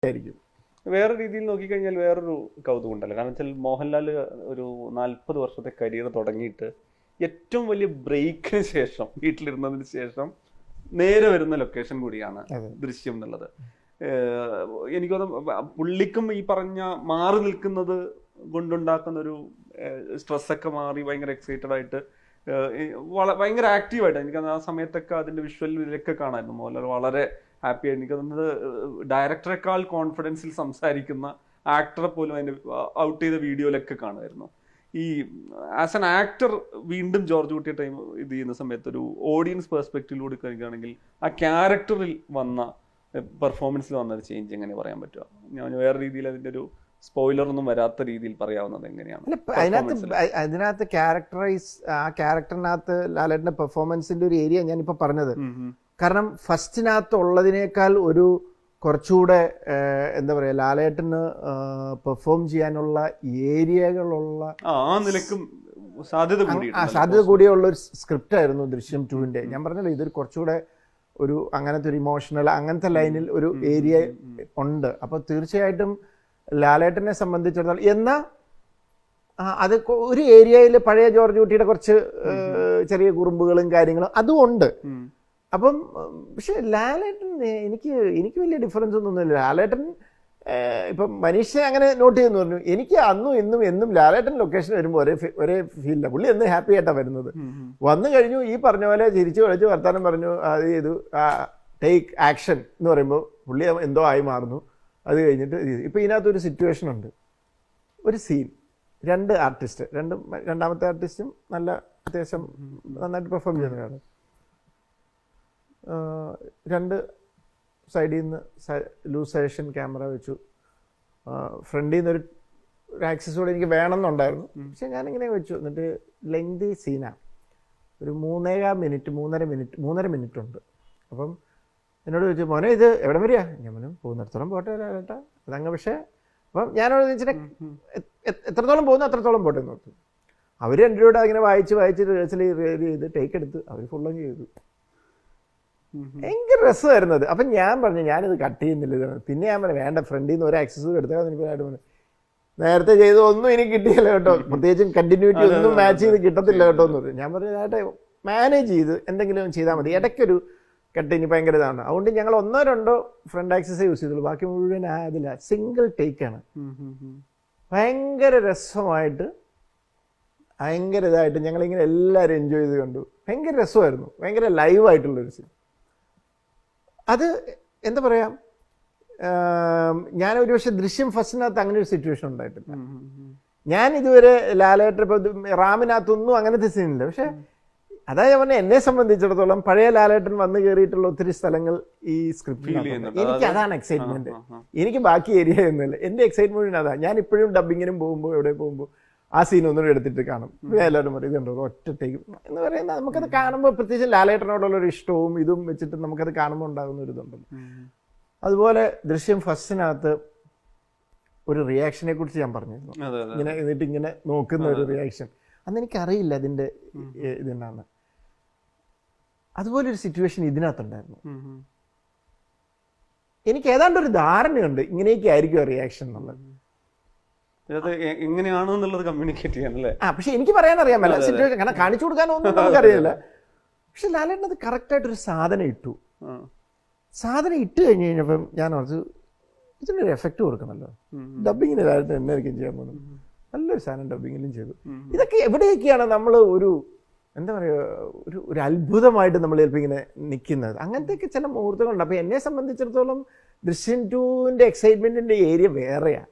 ആയിരിക്കും. വേറെ രീതിയിൽ നോക്കിക്കഴിഞ്ഞാൽ വേറൊരു കൗതുകം ഉണ്ടല്ലോ. കാരണം വെച്ചാൽ മോഹൻലാൽ ഒരു 40 വർഷത്തെ കരിയർ തുടങ്ങിയിട്ട് ഏറ്റവും വലിയ ബ്രേക്കിന് ശേഷം വീട്ടിലിരുന്നതിന് ശേഷം നേരെ വരുന്ന ലൊക്കേഷൻ കൂടിയാണ് ദൃശ്യം എന്നുള്ളത്. എനിക്ക് തോന്നുന്നു പുള്ളിക്കും ഈ പറഞ്ഞ മാറി നിൽക്കുന്നത് കൊണ്ടുണ്ടാക്കുന്ന ഒരു സ്ട്രെസ്സൊക്കെ മാറി ഭയങ്കര എക്സൈറ്റഡ് ആയിട്ട് ഭയങ്കര ആക്റ്റീവായിട്ട് എനിക്ക് ആ സമയത്തൊക്കെ അതിന്റെ വിഷ്വലിലൊക്കെ കാണായിരുന്നു. മോഹൻലാൽ വളരെ ഹാപ്പി ആയിട്ട് എനിക്ക് തോന്നുന്നത് ഡയറക്ടറെക്കാൾ കോൺഫിഡൻസിൽ സംസാരിക്കുന്ന ആക്ടറെ പോലും അതിന്റെ ഔട്ട് ചെയ്ത വീഡിയോയിലൊക്കെ കാണുമായിരുന്നു. ഈ ആസ് എൻ ആക്ടർ വീണ്ടും ജോർജ് കുട്ടിയെ ടൈം ഇത് ചെയ്യുന്ന സമയത്ത് ഒരു ഓഡിയൻസ് പെർസ്പെക്റ്റീവിലൂടെ കഴിക്കുകയാണെങ്കിൽ ആ ക്യാരക്ടറിൽ വന്ന പെർഫോമൻസിൽ വന്ന ഒരു ചേഞ്ച് എങ്ങനെ പറയാൻ പറ്റുക? ഞാൻ വേറെ രീതിയിൽ അതിന്റെ ഒരു സ്പോയിലർ ഒന്നും വരാത്ത രീതിയിൽ പറയാവുന്നത് എങ്ങനെയാണ്? അതിനകത്ത് ക്യാരക്ടറൈസ് ആ ക്യാരക്ടറിനകത്ത് ലാലേട്ടന്റെ പെർഫോമൻസിന്റെ ഒരു ഏരിയ ഞാനിപ്പോ പറഞ്ഞത്. കാരണം ഫസ്റ്റിനകത്ത് ഉള്ളതിനേക്കാൾ ഒരു കുറച്ചുകൂടെ എന്താ പറയാ ലാലേട്ടന് പെർഫോം ചെയ്യാനുള്ള ഏരിയകളുള്ള സാധ്യത കൂടിയുള്ള ഒരു സ്ക്രിപ്റ്റ് ആയിരുന്നു ദൃശ്യം 2-ന്റെ. ഞാൻ പറഞ്ഞല്ലോ ഇതൊരു കുറച്ചുകൂടെ ഒരു അങ്ങനത്തെ ഒരു ഇമോഷണൽ അങ്ങനത്തെ ലൈനിൽ ഒരു ഏരിയ ഉണ്ട്. അപ്പൊ തീർച്ചയായിട്ടും ലാലേട്ടനെ സംബന്ധിച്ചിടത്തോളം എന്നാൽ അത് ഒരു ഏരിയയിൽ പഴയ ജോർജ് കുട്ടിയുടെ കുറച്ച് ചെറിയ കുറുമ്പുകളും കാര്യങ്ങളും അതും ഉണ്ട്. അപ്പം പക്ഷെ ലാലേട്ടൻ എനിക്ക് വലിയ ഡിഫറൻസ് ഒന്നുമില്ല. ലാലേട്ടൻ ഇപ്പം മനീഷ അങ്ങനെ നോട്ട് ചെയ്യുന്നു പറഞ്ഞു. എനിക്ക് അന്നും ഇന്നും എന്നും ലാലേട്ടൻ ലൊക്കേഷൻ വരുമ്പോൾ ഒരേ ഫീലില്ല. പുള്ളി എന്ന് ഹാപ്പി ആയിട്ടാണ് വരുന്നത്. വന്നു കഴിഞ്ഞു ഈ പറഞ്ഞ പോലെ ചിരിച്ചു കളിച്ച് വർത്താനം പറഞ്ഞു അത് ചെയ്തു ടേക്ക് ആക്ഷൻ എന്ന് പറയുമ്പോൾ പുള്ളി എന്തോ ആയി മാറുന്നു. അത് കഴിഞ്ഞിട്ട് ഇപ്പം ഇതിനകത്തൊരു സിറ്റുവേഷൻ ഉണ്ട്. ഒരു സീൻ, 2 ആർട്ടിസ്റ്റ്, രണ്ടാമത്തെ ആർട്ടിസ്റ്റും നല്ല അത്യാവശ്യം നന്നായിട്ട് പെർഫോം ചെയ്യുന്നതാണ്. 2 സൈഡിൽ നിന്ന് ലൂസേഷൻ ക്യാമറ വെച്ചു. ഫ്രണ്ടിൽ നിന്നൊരു ആക്സസ് കൂടെ എനിക്ക് വേണമെന്നുണ്ടായിരുന്നു. പക്ഷെ ഞാനിങ്ങനെ വെച്ചു. എന്നിട്ട് ലെങ്തി സീനാണ്, ഒരു 3.25 മിനിറ്റ് ഉണ്ട്. അപ്പം എന്നോട് ചോദിച്ചു മോനെ ഇത് എവിടെ വരിക? ഞാൻ പറഞ്ഞു പോകുന്നിടത്തോളം പോട്ടെ ചേട്ടാ അതങ്ങ്. പക്ഷേ അപ്പം ഞാനോട് ചോദിച്ചിട്ട് എത്രത്തോളം പോകുന്നു അത്രത്തോളം പോട്ടെ എന്ന് പറഞ്ഞു. അവർ എൻ്റെ കൂടെ അങ്ങനെ വായിച്ച് റിഹേഴ്സൽ ചെയ്ത് ടേക്ക് എടുത്ത് അവർ ഫുള്ളും ചെയ്തു. ഭയങ്കര രസമായിരുന്നത്. അപ്പം ഞാൻ പറഞ്ഞു ഞാനിത് കട്ട് ചെയ്യുന്നില്ല. പിന്നെ ഞാൻ പറഞ്ഞു വേണ്ട ഫ്രണ്ടിൽ നിന്ന് ഒരു ആക്സസ് എടുത്താൽ എനിക്ക് പറഞ്ഞു നേരത്തെ ചെയ്ത് ഒന്നും എനിക്ക് കിട്ടിയില്ല കേട്ടോ, പ്രത്യേകിച്ചും കണ്ടിന്യൂറ്റി ഒന്നും മാച്ച് ചെയ്ത് കിട്ടത്തില്ല കേട്ടോ എന്ന് പറഞ്ഞു. ഞാൻ പറഞ്ഞു ചേട്ടാ മാനേജ് ചെയ്ത് എന്തെങ്കിലും ചെയ്താൽ മതി, ഇടയ്ക്കൊരു കട്ടിങ് ഭയങ്കര ഇതാണ്. അതുകൊണ്ട് ഞങ്ങൾ 1-2 ഫ്രണ്ട് ആക്സസേ യൂസ് ചെയ്തുള്ളൂ, ബാക്കി മുഴുവൻ അതില്ല സിംഗിൾ ടേക്കാണ്. ഭയങ്കര രസമായിട്ട് ഭയങ്കര ഇതായിട്ട് ഞങ്ങളിങ്ങനെ എല്ലാവരും എൻജോയ് ചെയ്ത് കണ്ടു. ഭയങ്കര രസമായിരുന്നു, ഭയങ്കര ലൈവായിട്ടുള്ളൊരു സീൻ. അത് എന്താ പറയാ, ഞാൻ ഒരു പക്ഷേ ദൃശ്യം ഫസ്റ്റിനകത്ത് അങ്ങനെ ഒരു സിറ്റുവേഷൻ ഉണ്ടായിട്ടില്ല. ഞാൻ ഇതുവരെ ലാലേട്ടൻ ഇപ്പൊ റാമിനകത്തൊന്നും അങ്ങനത്തെ സീനില്ല. പക്ഷെ അതാ ഞാൻ പറഞ്ഞ എന്നെ സംബന്ധിച്ചിടത്തോളം പഴയ ലാലേട്ടൻ വന്നു കയറിയിട്ടുള്ള ഒത്തിരി സ്ഥലങ്ങൾ ഈ സ്ക്രിപ്റ്റിൽ എനിക്ക് അതാണ് എക്സൈറ്റ്മെന്റ്. എനിക്ക് ബാക്കി ഏരിയ ഒന്നുമില്ല. എന്റെ എക്സൈറ്റ്മെന്റ് അതാ. ഞാൻ ഇപ്പോഴും ഡബിങ്ങിനും പോകുമ്പോൾ എവിടെ പോകുമ്പോൾ ആ സീൻ ഒന്നും എടുത്തിട്ട് കാണും. എല്ലാവരും പറയും ഇതുണ്ടോ ഒറ്റ ടേക്ക് എന്ന് പറയുന്നത്. നമുക്കത് കാണുമ്പോൾ പ്രത്യേകിച്ച് ലാലേട്ടനോടുള്ളൊരു ഇഷ്ടവും ഇതും വെച്ചിട്ട് നമുക്കത് കാണുമ്പോൾ ഉണ്ടാകുന്ന ഒരു ഇതുണ്ടല്ലോ. അതുപോലെ ദൃശ്യം ഫസ്റ്റിനകത്ത് ഒരു റിയാക്ഷനെ കുറിച്ച് ഞാൻ പറഞ്ഞിരുന്നു. ഇങ്ങനെ എന്നിട്ട് ഇങ്ങനെ നോക്കുന്ന ഒരു റിയാക്ഷൻ അന്ന് എനിക്കറിയില്ല അതിൻ്റെ ഇതെന്നാണ്. അതുപോലൊരു സിറ്റുവേഷൻ ഇതിനകത്തുണ്ടായിരുന്നു. എനിക്ക് ഏതാണ്ട് ഒരു ധാരണയുണ്ട് ഇങ്ങനെയൊക്കെ ആയിരിക്കും റിയാക്ഷൻ എന്നുള്ളത്. എങ്ങനെയാണെന്നുള്ളത് കമ്മ്യൂണിക്കേറ്റ് ചെയ്യാനല്ലേ. പക്ഷെ എനിക്ക് പറയാൻ അറിയാമല്ല സിറ്റുവേഷൻ, കാരണം കാണിച്ചു കൊടുക്കാനൊന്നും നമുക്കറിയില്ല. പക്ഷെ ലാലേട്ടൻ അത് കറക്റ്റായിട്ടൊരു സാധനം ഇട്ടു. സാധനം ഇട്ട് കഴിഞ്ഞ് കഴിഞ്ഞപ്പം ഞാൻ ഓർത്തു ഇതിനൊരു എഫക്റ്റ് കൊടുക്കണമല്ലോ. ഡബിങ്ങിന് ലാലേട്ടൻ എന്നായിരിക്കും ചെയ്യാൻ പോകുന്നത്. നല്ലൊരു സാധനം ഡബിങ്ങിലും ചെയ്തു. ഇതൊക്കെ എവിടെയൊക്കെയാണ് നമ്മൾ ഒരു എന്താ പറയുക ഒരു അത്ഭുതമായിട്ട് നമ്മൾ ചിലപ്പോൾ ഇങ്ങനെ നിൽക്കുന്നത്. അങ്ങനത്തെയൊക്കെ ചില മുഹൂർത്തങ്ങളുണ്ട്. അപ്പോൾ എന്നെ സംബന്ധിച്ചിടത്തോളം ദൃശ്യം 2-ന്റെ എക്സൈറ്റ്മെന്റിന്റെ ഏരിയ വേറെയാണ്.